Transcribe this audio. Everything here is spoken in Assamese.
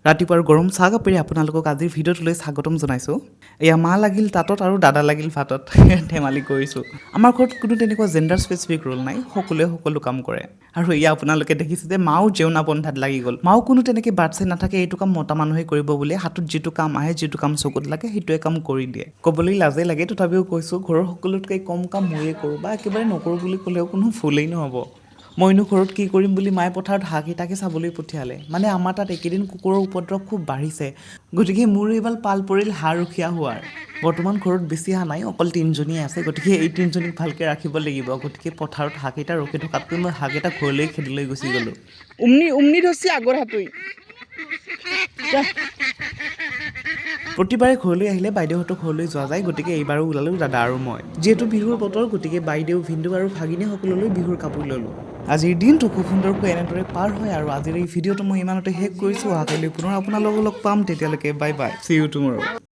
ৰাতিপুৱাৰ গৰম চাহ কাপেৰে আপোনালোকক আজিৰ ভিডিঅ'টোলৈ স্বাগতম জনাইছোঁ। এয়া মা লাগিল তাঁতত আৰু দাদা লাগিল ভাতত ধেমালি কৰিছোঁ। আমাৰ ঘৰত কোনো তেনেকুৱা জেণ্ডাৰ স্পেচিফিক ৰোল নাই, সকলোৱে সকলো কাম কৰে। আৰু এয়া আপোনালোকে দেখিছে যে মাও জেউনা বন্ধাত লাগি গ'ল। মাও কোনো তেনেকৈ বাট চাই নাথাকে এইটো কাম মতা মানুহে কৰিব বুলি, হাতত যিটো কাম আহে যিটো কাম চকুত লাগে সেইটোৱে কাম কৰি দিয়ে। ক'বলৈ লাজে লাগে, তথাপিও কৈছোঁ ঘৰৰ সকলোতকৈ কম কাম ময়ে কৰোঁ, বা একেবাৰে নকৰোঁ বুলি ক'লেও কোনো ভুলেই নহ'ব। মইনো ঘৰত কি কৰিম বুলি মায়ে পথাৰত হাঁহকেইটাকে চাবলৈ পঠিয়ালে। মানে আমাৰ তাত এইকেইদিন কুকুৰৰ উপদ্ৰৱ খুব বাঢ়িছে, গতিকে মোৰ এইবাৰ পাল পৰিল হাঁহ ৰখীয়া হোৱাৰ। বৰ্তমান ঘৰত বেছি হাঁহ নাই, অকল 3জনীয়ে আছে, গতিকে এই 3জনীক ভালকৈ ৰাখিব লাগিব। গতিকে পথাৰত হাঁহকেইটা ৰখি থকাতকৈ মই হাঁহকেইটা ঘৰলৈ খেদি লৈ গুচি গ'লোঁ। উমনি ধৰছি আগৰ হাতুই প্ৰতিবাৰে ঘৰলৈ আহিলে বাইদেউহঁতৰ ঘৰলৈ যোৱা যায়, গতিকে এইবাৰো ওলালোঁ দাদা আৰু মই। যিহেতু বিহুৰ বতৰ, গতিকে বাইদেউ, ভিন্দু আৰু ভাগিনী সকলোলৈ বিহুৰ কাপোৰ ল'লোঁ। আজিৰ দিনটো খুব সুন্দৰকৈ এনেদৰে পাৰ হয় আৰু আজিৰ এই ভিডিঅ'টো মই ইমানতে শেষ কৰিছোঁ। অহাকাইলৈ পুনৰ আপোনালোকক লগ পাম, তেতিয়ালৈকে বাই বাই, চি ইউ টুমৰো।